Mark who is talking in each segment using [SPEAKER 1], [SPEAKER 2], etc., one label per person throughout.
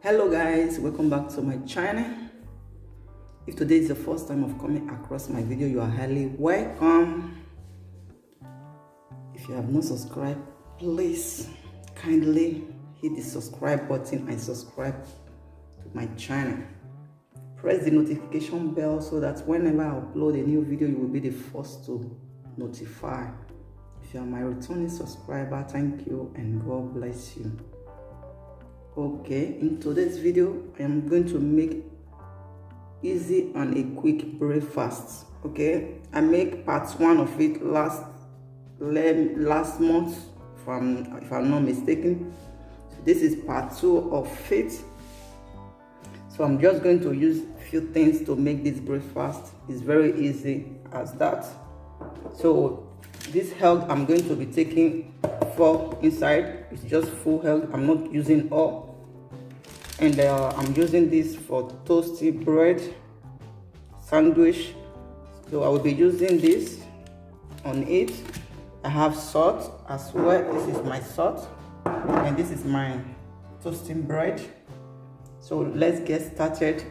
[SPEAKER 1] Hello guys, welcome back to my channel. If today is the first time of coming across my video, you are highly welcome. If you have not subscribed, please kindly hit the subscribe button and subscribe to my channel. Press the notification bell so that whenever I upload a new video, you will be the first to notify. If you are my returning subscriber, thank you and God bless you. Okay, in today's video I am going to make easy and a quick breakfast. Okay, I make part 1 of it last month, if I'm not mistaken. So this is part 2 of it. So I'm just going to use a few things to make this breakfast. It's very easy as that. So this egg, I'm going to be taking 4 inside. It's just full egg. I'm not using all. And I'm using this for toasty bread sandwich. So I will be using this on it. I have salt as well. This is my salt, and this is my toasting bread. So let's get started.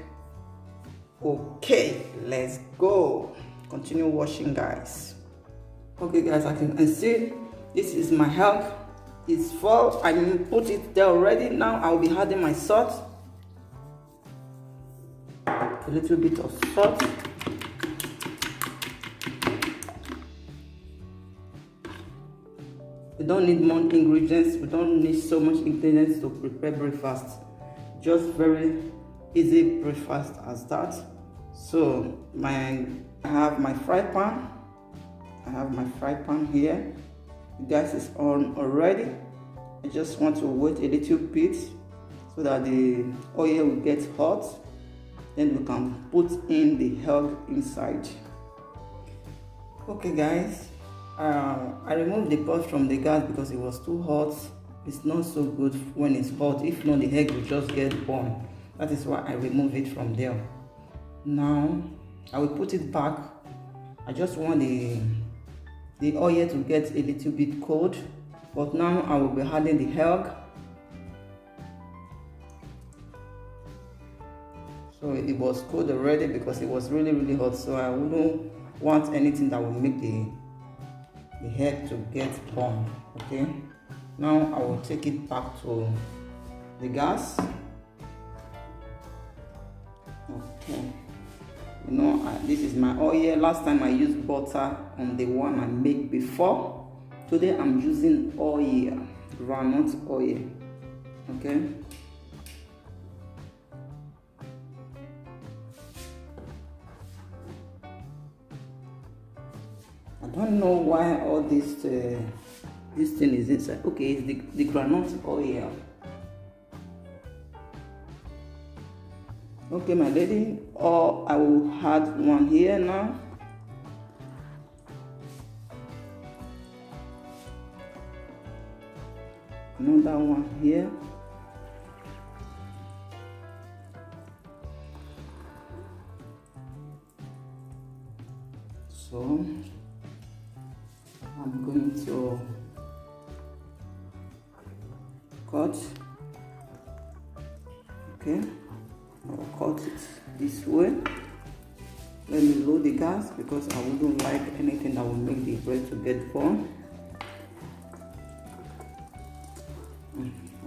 [SPEAKER 1] Okay, let's go. Continue washing, guys. Okay guys, I can see this is my egg. It's full. I put it there already. Now I'll be adding my salt. A little bit of salt. We don't need more ingredients. We don't need so much ingredients to prepare breakfast. Just very easy breakfast as that. So I have my fry pan. I have my fry pan here. The gas is on already. I just want to wait a little bit so that the oil will get hot. Then we can put in the egg inside. Okay guys, I removed the pot from the gas because it was too hot. It's not so good when it's hot. If not, the egg will just get burned. That is why I remove it from there. Now I will put it back. I just want the oil to get a little bit cold, but now I will be adding the egg. So it was cold already because it was really hot, so I wouldn't want anything that will make the egg to get burned. Okay, now I will take it back to the gas. Okay, you know, this is my oil. Last time I used butter on the one I made before. Today I'm using oil, groundnut oil. Okay, I don't know why all this thing is inside. Okay, it's the groundnut oil. Okay, my lady, or I will add one here now. Another one here. So I'm going to cut. Okay, I'll cut it this way. Let me lower the gas because I wouldn't like anything that will make the bread to get burned.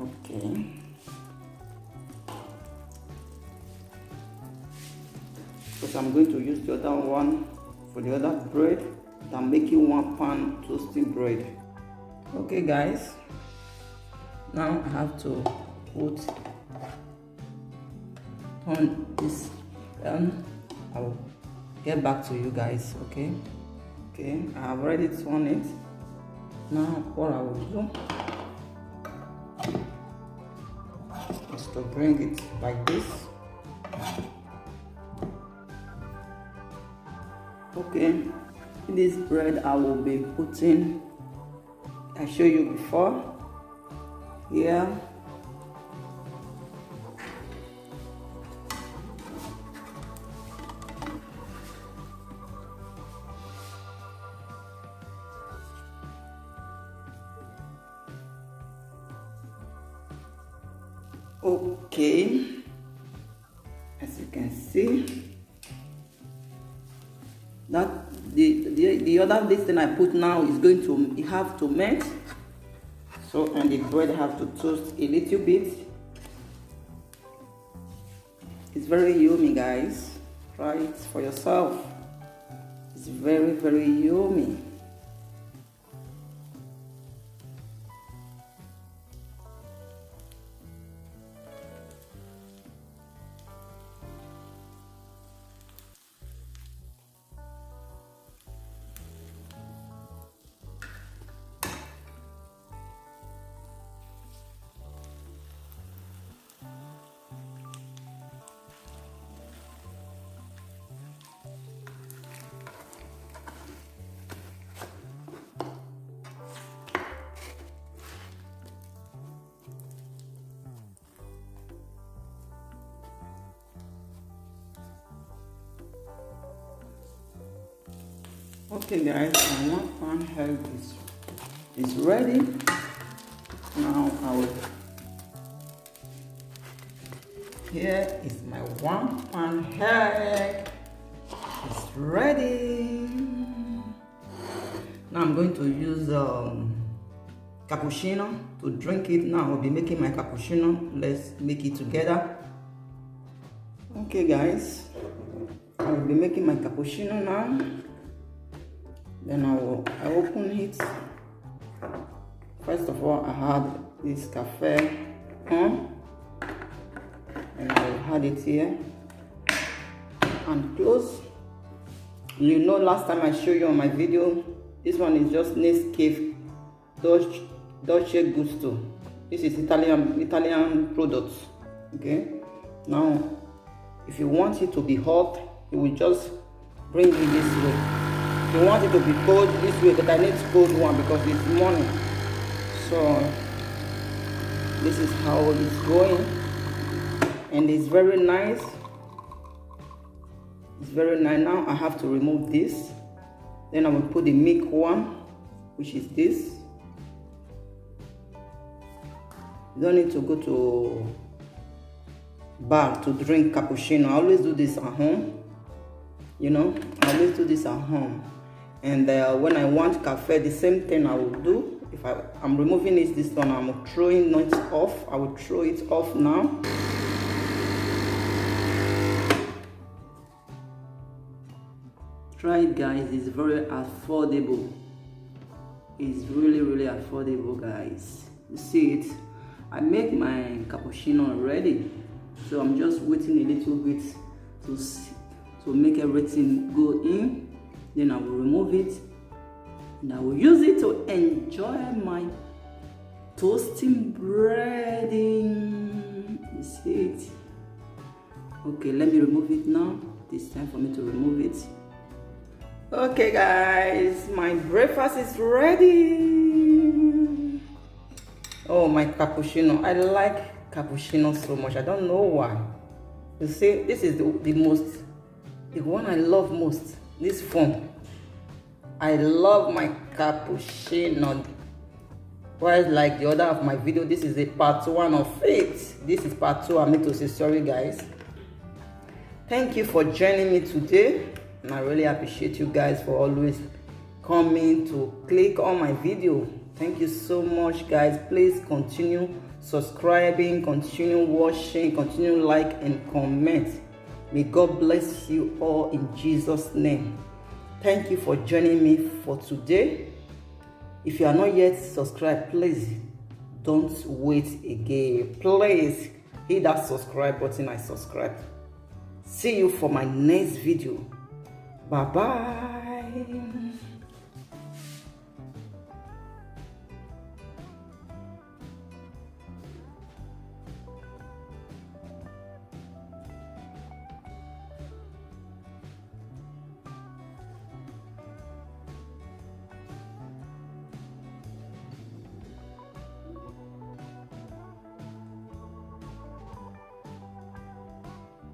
[SPEAKER 1] Okay. Because I'm going to use the other one for the other bread. I'm making 1 pan toasting bread. Okay guys, now I have to turn this down. I will get back to you guys. Okay, I have already turned it. Now what I will do is to bring it like this. Okay, this bread I will be putting, I showed you before, here. Okay, as you can see, that the other this thing I put now is going to have to melt. So, and the bread have to toast a little bit. It's very yummy, guys. Try it for yourself. It's very, very yummy. Okay guys, my 1 pound egg is ready. Now here is my 1 pound egg. It's ready. Now I'm going to use cappuccino to drink it. Now I'll be making my cappuccino. Let's make it together. Okay guys, I will be making my cappuccino now. Then I open it. First of all, I have this cafe on, and I will add it here and close. You know, last time I showed you on my video, this one is just Nescafe Dolce Gusto. This is Italian products. Okay. Now, if you want it to be hot, you will just bring it this way. If you want it to be cold this way, but I need cold one because it's morning. So this is how it's going, and it's very nice. It's very nice. Now I have to remove this. Then I will put the milk one, which is this. You don't need to go to bar to drink cappuccino. I always do this at home. You know, I always do this at home. And when I want cafe, the same thing I will do. If I'm removing this one, I'm throwing it off. I will throw it off now. Try it guys, it's very affordable. It's really, really affordable guys. You see it? I make my cappuccino already. So I'm just waiting a little bit to make everything go in. Then I will remove it, and I will use it to enjoy my toasting bread. You see it? Okay, let me remove it now. It's time for me to remove it. Okay guys, my breakfast is ready. Oh, my cappuccino. I like cappuccino so much. I don't know why. You see, this is the one I love most. This form. I love my cappuccino. Whereas like the other of my video, this is a part 1 of it. This is part 2. I need to say sorry guys. Thank you for joining me today, and I really appreciate you guys for always coming to click on my video. Thank you so much guys. Please continue subscribing, continue watching, continue like and comment. May God bless you all in Jesus' name. Thank you for joining me for today. If you are not yet subscribed, please don't wait again. Please hit that subscribe button. I subscribe. See you for my next video. Bye bye.